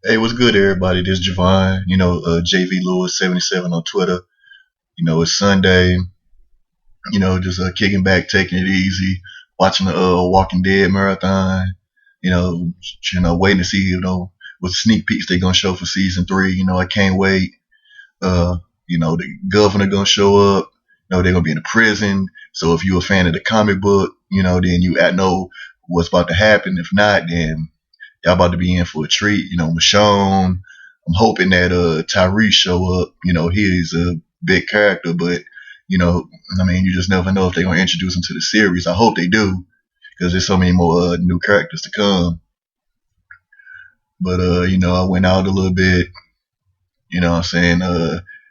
Hey, what's good, everybody? This is Javon. JV Lewis 77 on Twitter. It's Sunday. Just kicking back, taking it easy, watching the Walking Dead marathon. Waiting to see what sneak peeks they're gonna show for season 3. I can't wait. Uh, the governor gonna show up. They're gonna be in the prison. So if you're a fan of the comic book, then you know what's about to happen. If not, then y'all about to be in for a treat. Michonne. I'm hoping that Tyrese show up. He's a big character, but you just never know if they're gonna introduce him to the series. I hope they do, because there's so many more new characters to come. But I went out a little bit. What I'm saying,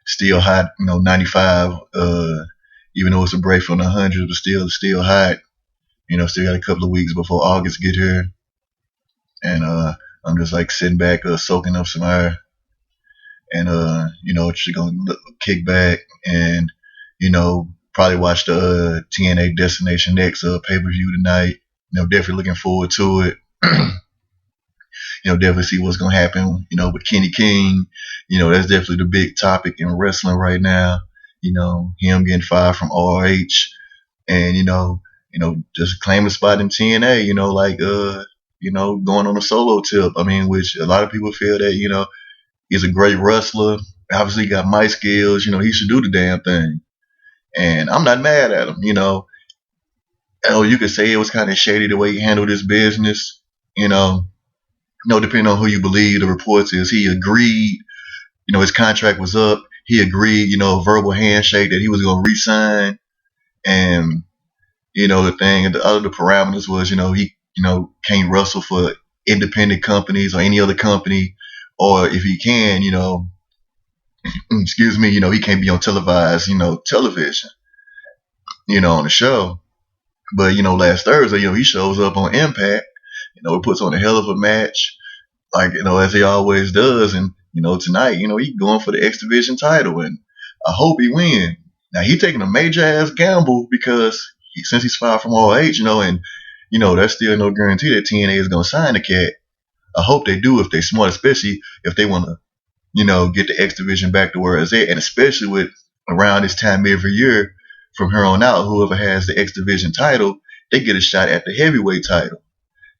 still hot. 95. Even though it's a break from the hundreds, but still hot. Still got a couple of weeks before August get here, and I'm just like sitting back, soaking up some air, and just gonna kick back and probably watch the TNA Destination X pay per view tonight. Definitely looking forward to it. Definitely see what's gonna happen. With Kenny King. That's definitely the big topic in wrestling right now. Him getting fired from ROH, and just claim a spot in TNA. Going on a solo tip. Which a lot of people feel that he's a great wrestler. Obviously, got my skills. He should do the damn thing. And I'm not mad at him. You could say it was kind of shady the way he handled his business. Depending on who you believe, the reports is he agreed. His contract was up. He agreed. A verbal handshake that he was going to resign. And the thing, the other parameters was he can't wrestle for independent companies or any other company, or if he can, excuse me, he can't be on televised, television, on the show. But, last Thursday, he shows up on Impact, he puts on a hell of a match, like, as he always does. And, tonight, he going for the X Division title, and I hope he win. Now, he taking a major ass gamble because since he's fired from ROH, and, there's still no guarantee that TNA is going to sign the cat. I hope they do if they smart, especially if they want to get the X Division back to where it's at, and especially with around this time every year from here on out, whoever has the X Division title, they get a shot at the heavyweight title.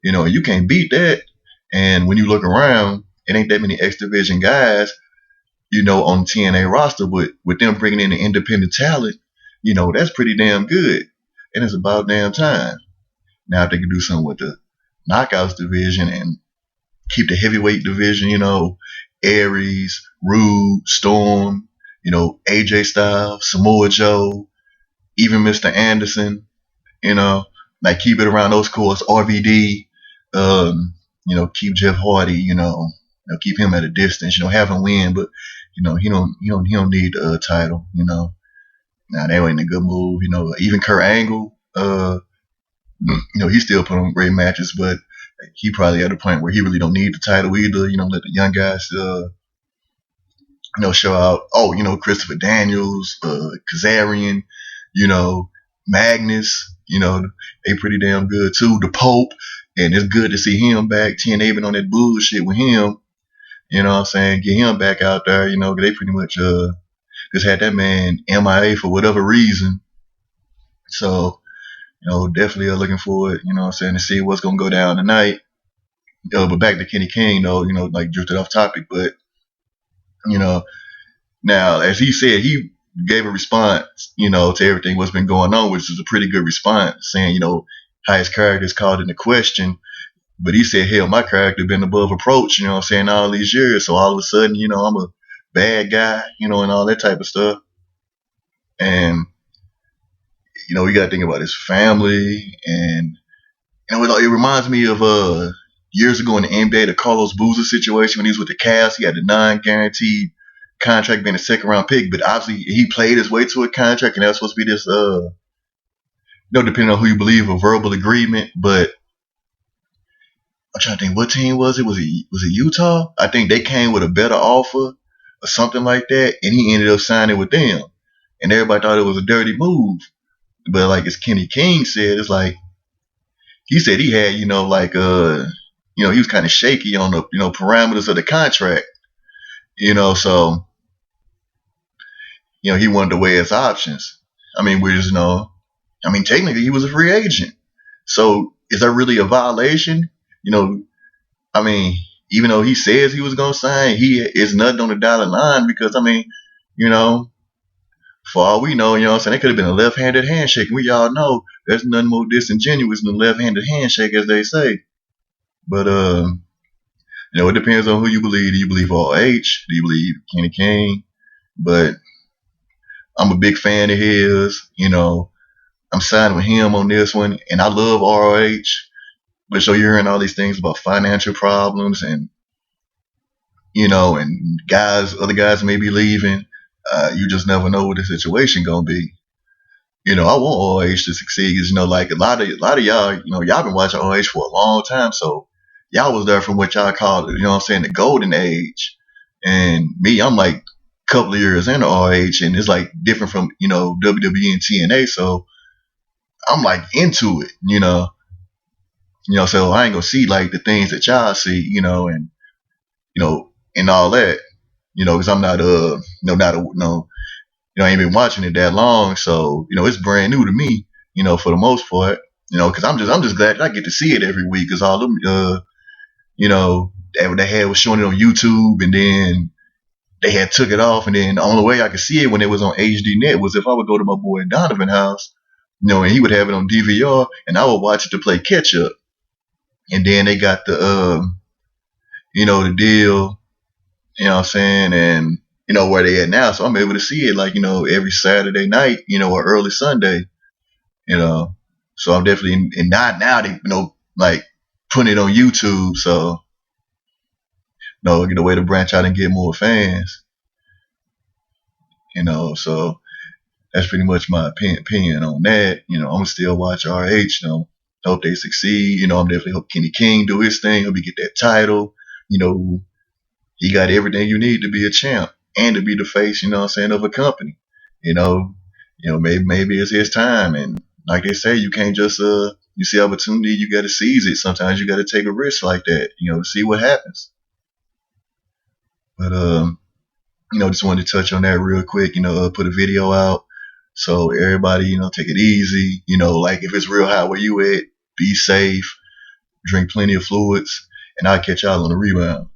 You can't beat that. And when you look around, it ain't that many X Division guys, on the TNA roster, but with them bringing in the independent talent, that's pretty damn good. And it's about damn time. Now, if they could do something with the Knockouts division and keep the heavyweight division, Aries, Rude, Storm, AJ Styles, Samoa Joe, even Mr. Anderson, like keep it around those cores, RVD, keep Jeff Hardy, keep him at a distance, have him win, but he don't need a title, Now that ain't a good move, even Kurt Angle, he still put on great matches, but he probably at a point where he really don't need the title either. Let the young guys, show out. Oh, Christopher Daniels, Kazarian, Magnus, they pretty damn good too. The Pope, and it's good to see him back. TNA been on that bullshit with him. What I'm saying? Get him back out there. They pretty much just had that man MIA for whatever reason. So, definitely looking forward, to see what's going to go down tonight. But back to Kenny King, though, like drifted off topic. But, now, as he said, he gave a response, to everything what's been going on, which is a pretty good response, saying, how his character is called into question. But he said, hell, my character been above approach, all these years. So all of a sudden, I'm a bad guy, and all that type of stuff. And, we got to think about his family. And, it reminds me of years ago in the NBA, the Carlos Boozer situation when he was with the Cavs. He had the non-guaranteed contract being a second-round pick. But obviously, he played his way to a contract, and that was supposed to be this, depending on who you believe, a verbal agreement. But I'm trying to think, what team was it? Was it Utah? I think they came with a better offer or something like that, and he ended up signing with them. And everybody thought it was a dirty move. But like as Kenny King said, it's like he said he had, he was kind of shaky on the, parameters of the contract, so, he wanted to weigh his options. I mean, technically he was a free agent. So is that really a violation? I mean, even though he says he was going to sign, he is nothing on the dotted line because, for all we know, it could have been a left-handed handshake. And we all know there's nothing more disingenuous than a left-handed handshake, as they say. But, it depends on who you believe. Do you believe ROH? Do you believe Kenny King? But I'm a big fan of his. I'm signing with him on this one. And I love ROH. But so you're hearing all these things about financial problems and, and other guys may be leaving. You just never know what the situation going to be. I want ROH to succeed because, like a lot of y'all, y'all been watching ROH for a long time. So y'all was there from what y'all called, the golden age. And me, I'm like a couple of years into ROH and it's like different from, WWE and TNA. So I'm like into it, so I ain't gonna see like the things that y'all see, and, and all that, because I'm not, I ain't been watching it that long, so it's brand new to me, for the most part, because I'm just glad that I get to see it every week, because all them, they had was showing it on YouTube, and then they had took it off, and then the only way I could see it when it was on HDNet was if I would go to my boy Donovan's house, and he would have it on DVR, and I would watch it to play catch up, and then they got the, the deal, what I'm saying, and where they at now. So I'm able to see it like, every Saturday night, or early Sunday, So I'm definitely, and not now they, like putting it on YouTube. So, get a way to branch out and get more fans, so that's pretty much my opinion on that. I'm gonna still watch RH, hope they succeed. I'm definitely hope Kenny King do his thing. Hope he get that title. He got everything you need to be a champ and to be the face, of a company. Maybe it's his time. And like they say, you can't just you see opportunity, you gotta seize it. Sometimes you gotta take a risk like that, to see what happens. But just wanted to touch on that real quick, put a video out. So everybody, take it easy. Like if it's real hot where you at, be safe, drink plenty of fluids, and I'll catch y'all on the rebound.